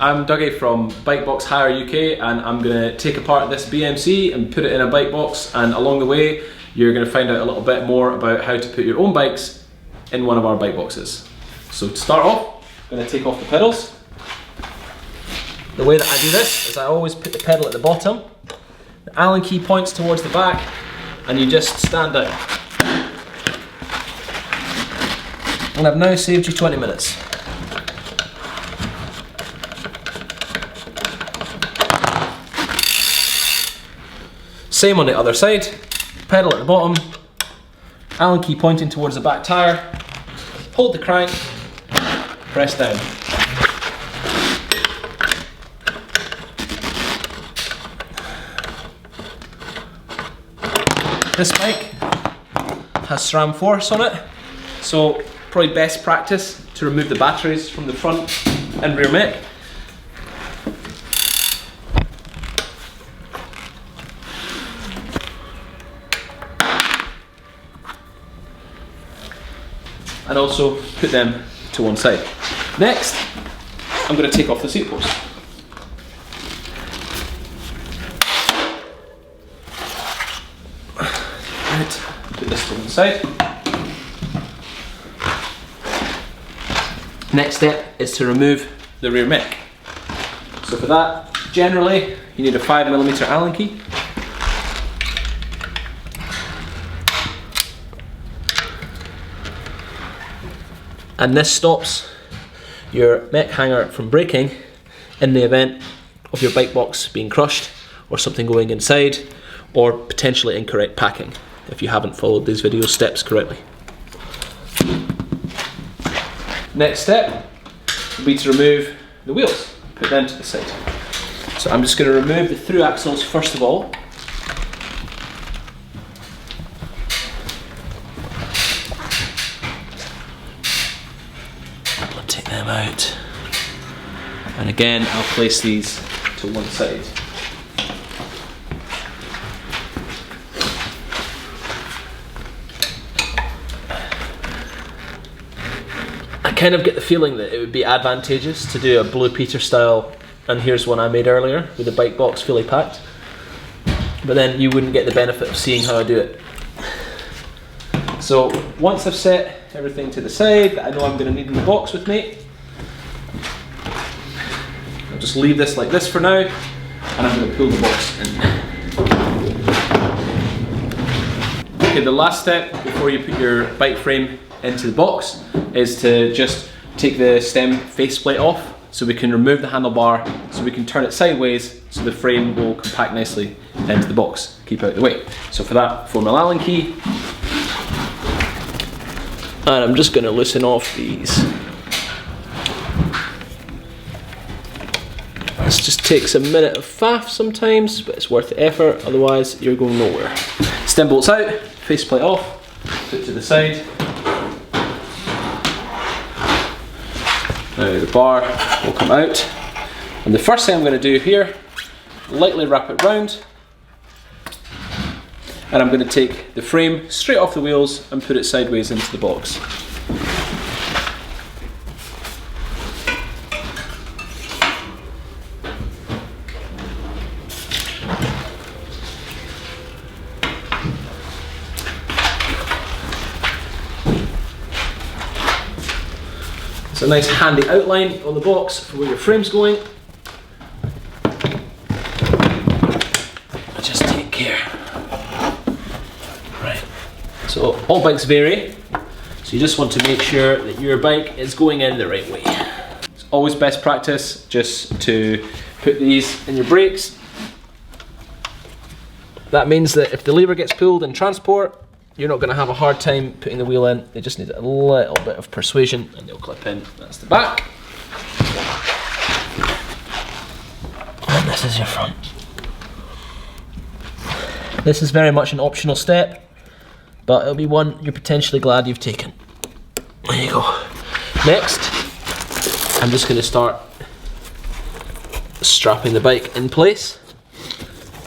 I'm Dougie from Bike Box Hire UK, and I'm going to take apart this BMC and put it in a bike box, and along the way you're going to find out a little bit more about how to put your own bikes in one of our bike boxes. So to start off, I'm going to take off the pedals. The way that I do this is I always put the pedal at the bottom, the Allen key points towards the back, and you just stand down. And I've now saved you 20 minutes. Same on the other side, pedal at the bottom, Allen key pointing towards the back tyre, hold the crank, press down. This bike has SRAM force on it, so probably best practice to remove the batteries from the front and rear mech. And also put them to one side. Next, I'm going to take off the seat post. Right, put this to one side. Next step is to remove the rear mech. So for that, generally, you need a 5mm Allen key. And this stops your mech hanger from breaking in the event of your bike box being crushed or something going inside, or potentially incorrect packing if you haven't followed these video steps correctly. Next step will be to remove the wheels, put them to the side. So I'm just going to remove the through axles first of all. Take them out, and again I'll place these to one side. I kind of get the feeling that it would be advantageous to do a Blue Peter style, and here's one I made earlier with the bike box fully packed, but then you wouldn't get the benefit of seeing how I do it. So once I've set everything to the side that I know I'm going to need in the box with me, I'll just leave this like this for now, and I'm going to pull the box in. Okay, the last step before you put your bike frame into the box is to just take the stem faceplate off so we can remove the handlebar, so we can turn it sideways so the frame will compact nicely into the box, keep out of the way. So for that, 4mm Allen key. And I'm just going to loosen off these. This just takes a minute of faff sometimes, but it's worth the effort, otherwise you're going nowhere. Stem bolts out, faceplate off, put to the side. Now the bar will come out. And the first thing I'm going to do here, lightly wrap it round. And I'm going to take the frame straight off the wheels and put it sideways into the box. It's a nice handy outline on the box for where your frame's going. I just take care. So all bikes vary, so you just want to make sure that your bike is going in the right way. It's always best practice just to put these in your brakes. That means that if the lever gets pulled in transport, you're not going to have a hard time putting the wheel in. They just need a little bit of persuasion and they'll clip in. That's the back. And this is your front. This is very much an optional step, but it'll be one you're potentially glad you've taken. There you go. Next, I'm just going to start strapping the bike in place.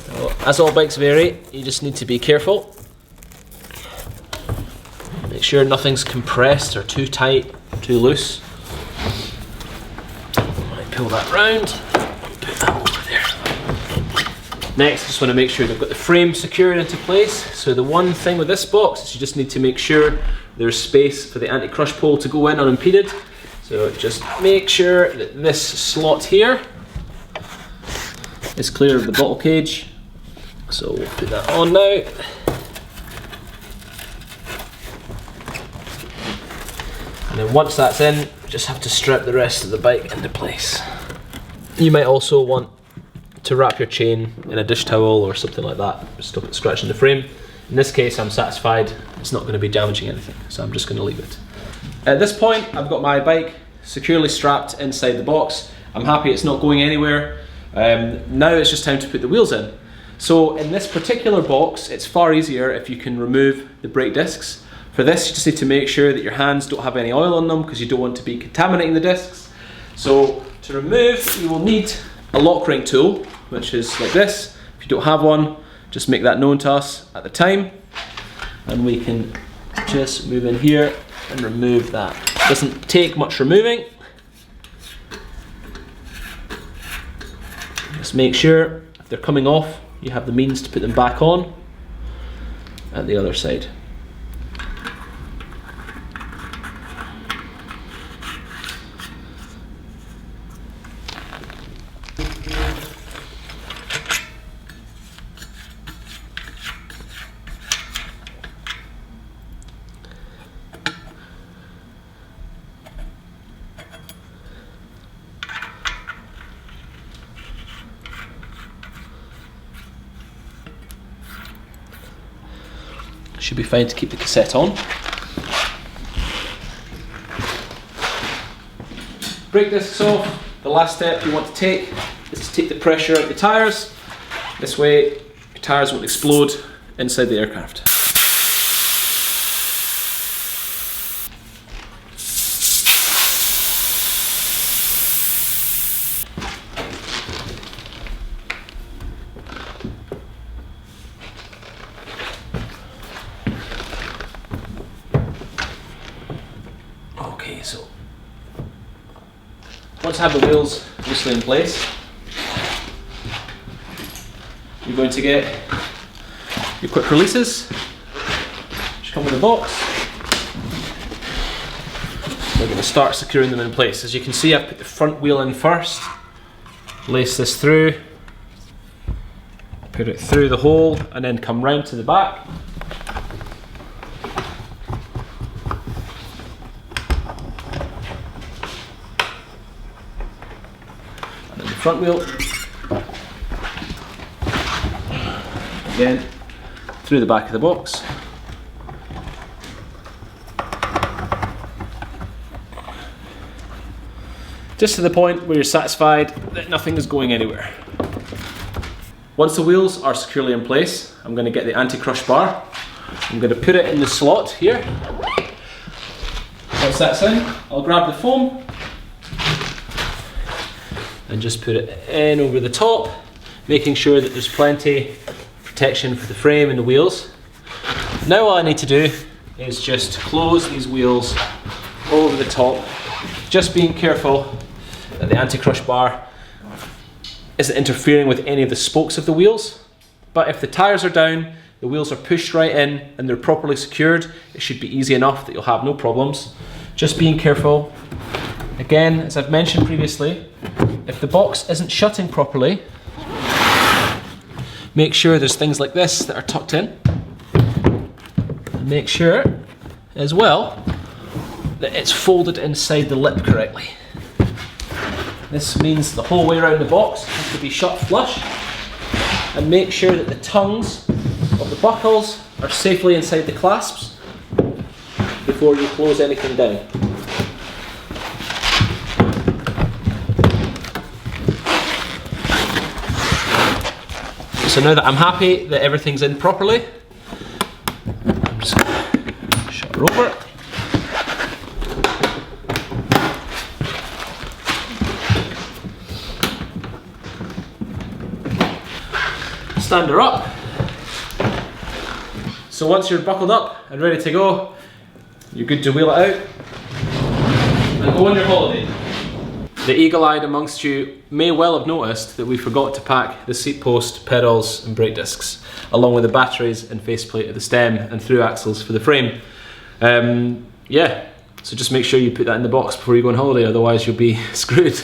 So, as all bikes vary, you just need to be careful. Make sure nothing's compressed or too tight, too loose. pull that round, put that over there. Next, just want to make sure they've got the frame secured into place. So the one thing with this box is you just need to make sure there's space for the anti-crush pole to go in unimpeded. So just make sure that this slot here is clear of the bottle cage. So we'll put that on now. And then once that's in, just have to strap the rest of the bike into place. You might also want to wrap your chain in a dish towel or something like that, to stop it scratching the frame. In this case, I'm satisfied it's not going to be damaging anything, so I'm just going to leave it. At this point, I've got my bike securely strapped inside the box. I'm happy it's not going anywhere. Now it's just time to put the wheels in. So in this particular box, it's far easier if you can remove the brake discs. For this, you just need to make sure that your hands don't have any oil on them because you don't want to be contaminating the discs. So to remove, you will need a lock ring tool, which is like this. If you don't have one, just make that known to us at the time. And we can just move in here and remove that. It doesn't take much removing. Just make sure if they're coming off, you have the means to put them back on at the other side. Should be fine to keep the cassette on. Brake discs off. The last step you want to take is to take the pressure out of the tyres. This way your tyres won't explode inside the aircraft. Okay, so once I have the wheels loosely in place, you're going to get your quick releases, which come with a box. We're going to start securing them in place. As you can see, I've put the front wheel in first, lace this through, put it through the hole, and then come round to the back. Front wheel, again through the back of the box, just to the point where you're satisfied that nothing is going anywhere. Once the wheels are securely in place, I'm going to get the anti-crush bar. I'm going to put it in the slot here. Once that's in, I'll grab the foam and just put it in over the top, making sure that there's plenty of protection for the frame and the wheels. Now all I need to do is just close these wheels over the top, just being careful that the anti-crush bar isn't interfering with any of the spokes of the wheels. But if the tyres are down, the wheels are pushed right in and they're properly secured, it should be easy enough that you'll have no problems. Just being careful. Again, as I've mentioned previously, if the box isn't shutting properly, make sure there's things like this that are tucked in. And make sure as well that it's folded inside the lip correctly. This means the whole way around the box has to be shut flush. And make sure that the tongues of the buckles are safely inside the clasps before you close anything down. So now that I'm happy that everything's in properly, I'm just going to shut her over. Stand her up. So once you're buckled up and ready to go, you're good to wheel it out and go on your holiday. The eagle-eyed amongst you may well have noticed that we forgot to pack the seat post, pedals and brake discs, along with the batteries and faceplate of the stem and through axles for the frame. Yeah, so just make sure you put that in the box before you go on holiday, otherwise you'll be screwed.